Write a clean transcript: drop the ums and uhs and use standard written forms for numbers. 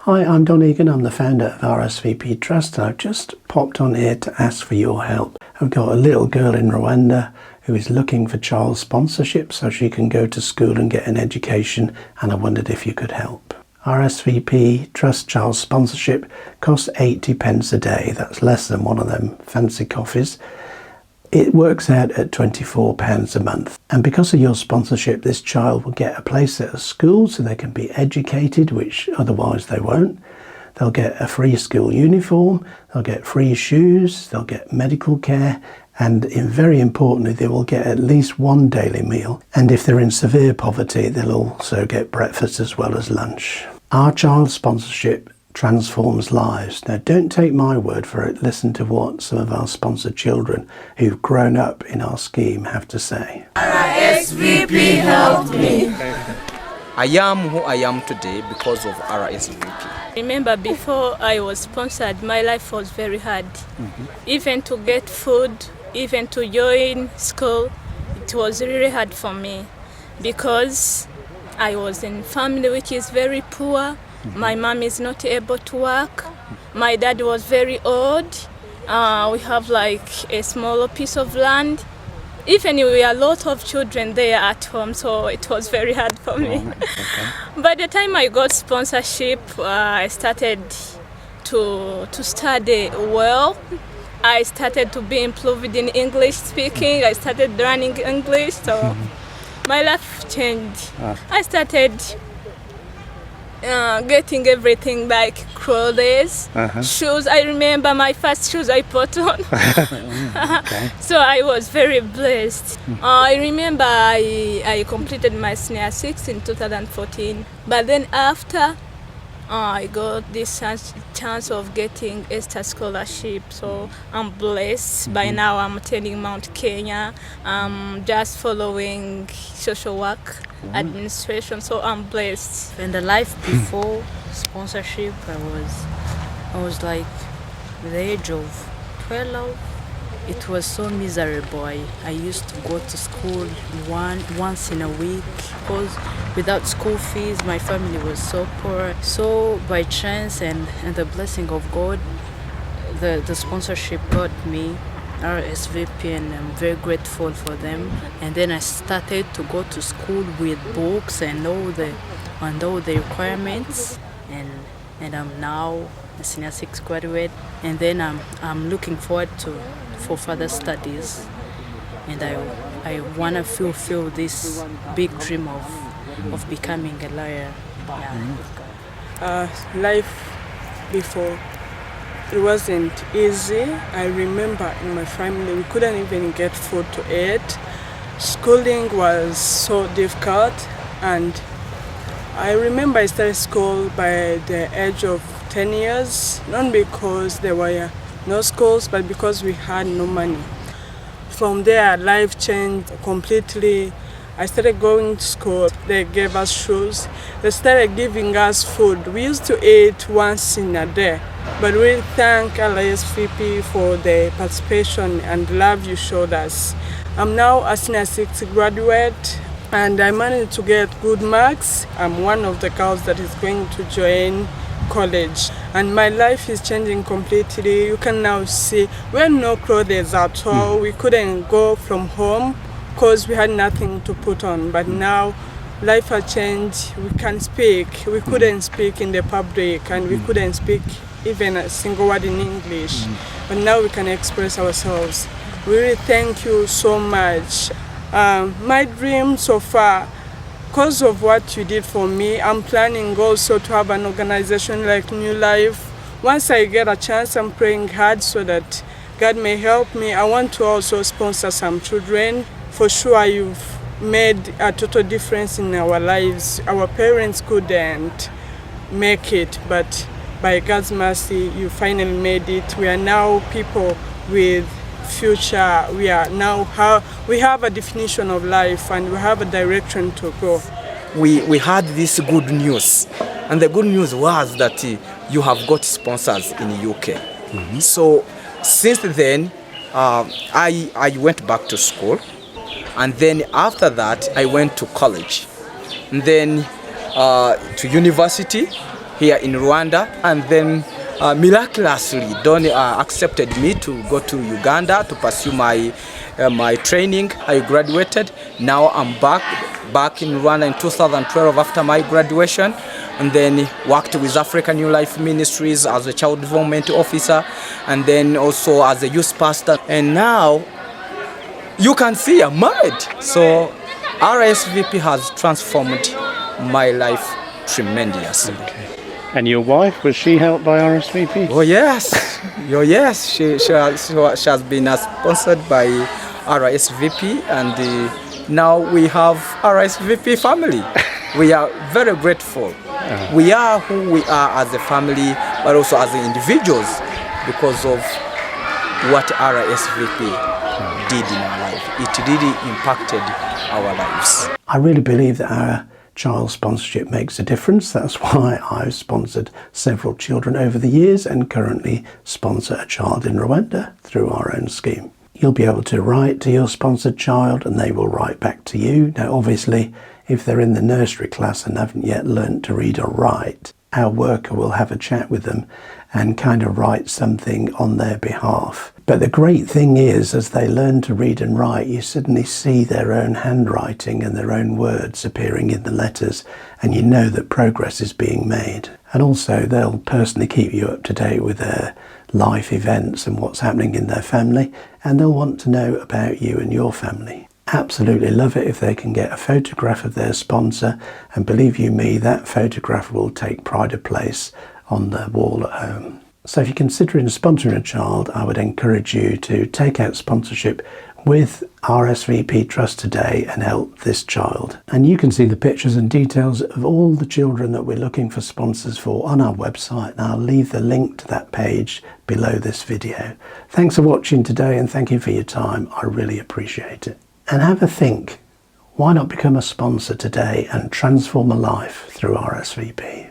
Hi, I'm Don Egan. I'm the founder of RSVP Trust, and I've just popped on here to ask for your help. I've got a little girl in Rwanda who is looking for child sponsorship so she can go to school and get an education, and I wondered if you could help. RSVP Trust Child Sponsorship costs 80 pence a day. That's less than one of them fancy coffees. It works out at £24 a month. And because of your sponsorship, this child will get a place at a school so they can be educated, which otherwise they won't. They'll get a free school uniform, they'll get free shoes, they'll get medical care, and very importantly, they will get at least one daily meal. And if they're in severe poverty, they'll also get breakfast as well as lunch. Our child sponsorship transforms lives. Now, don't take my word for it. Listen to what some of our sponsored children who've grown up in our scheme have to say. RSVP helped me. I am who I am today because of RSVP. Remember, before I was sponsored, my life was very hard. Even to get food, even to join school, it was really hard for me because I was in a family which is very poor. My mom is not able to work. My dad was very old. We have like a small piece of land. Even we were a lot of children there at home, so it was very hard for me. Okay. By the time I got sponsorship, I started to study well. I started to be improved in English speaking. I started learning English, so my life changed. I started getting everything like clothes, shoes. I remember my first shoes I put on. So I was very blessed. I remember I completed my senior 6 in 2014. But then after, I got this chance of getting ESTA scholarship. So I'm blessed. By now I'm attending Mount Kenya. I'm just following social work administration, so I'm blessed. In the life before sponsorship, I was like at the age of 12. It was so miserable. I used to go to school once in a week because without school fees, my family was so poor. So by chance and the blessing of God, the sponsorship got me RSVP, and I'm very grateful for them. And then I started to go to school with books and all the requirements, and I'm now a senior 6 graduate. And then I'm looking forward for further studies, and I want to fulfill this big dream of becoming a lawyer. Life before, it wasn't easy. I remember in my family we couldn't even get food to eat. Schooling was so difficult, and I remember I started school by the age of 10 years, not because there were no schools, but because we had no money. From there, life changed completely. I started going to school. They gave us shoes. They started giving us food. We used to eat once in a day. But we thank RSVP for the participation and love you showed us. I'm now a senior 6 graduate, and I managed to get good marks. I'm one of the girls that is going to join college, and my life is changing completely. You can now see we had no clothes at all. We couldn't go from home because we had nothing to put on, but now life has changed. We can speak. We couldn't speak in the public, and we couldn't speak even a single word in English, but now we can express ourselves. We really thank you so much. My dream so far, because of what you did for me, I'm planning also to have an organization like New Life. Once I get a chance, I'm praying hard so that God may help me. I want to also sponsor some children. For sure, you've made a total difference in our lives. Our parents couldn't make it, but by God's mercy, you finally made it. We are now people with future. We have a definition of life, and we have a direction to go. We had this good news, and the good news was that you have got sponsors in the UK. So since then, I went back to school, and then after that, I went to college, and then to university. here in Rwanda, and then miraculously Don accepted me to go to Uganda to pursue my training. I graduated. Now I'm back in Rwanda in 2012 after my graduation, and then worked with African New Life Ministries as a child development officer, and then also as a youth pastor. And now you can see I'm married. So RSVP has transformed my life tremendously. Okay. And your wife, was she helped by RSVP? Oh yes, oh yes. She has been sponsored by RSVP, and now we have RSVP family. We are very grateful. We are who we are as a family, but also as individuals, because of what RSVP did in our life. It really impacted our lives. I really believe that our child sponsorship makes a difference. That's why I've sponsored several children over the years and currently sponsor a child in Rwanda through our own scheme. You'll be able to write to your sponsored child and they will write back to you. Now obviously, if they're in the nursery class and haven't yet learnt to read or write, our worker will have a chat with them and kind of write something on their behalf. But the great thing is, as they learn to read and write, you suddenly see their own handwriting and their own words appearing in the letters, and you know that progress is being made. And also they'll personally keep you up to date with their life events and what's happening in their family, and they'll want to know about you and your family. Absolutely love it if they can get a photograph of their sponsor, and believe you me, that photograph will take pride of place on the wall at home. So if you're considering sponsoring a child, I would encourage you to take out sponsorship with RSVP Trust today and help this child. And you can see the pictures and details of all the children that we're looking for sponsors for on our website, and I'll leave the link to that page below this video. Thanks for watching today, and thank you for your time. I really appreciate it. And have a think, why not become a sponsor today and transform a life through RSVP?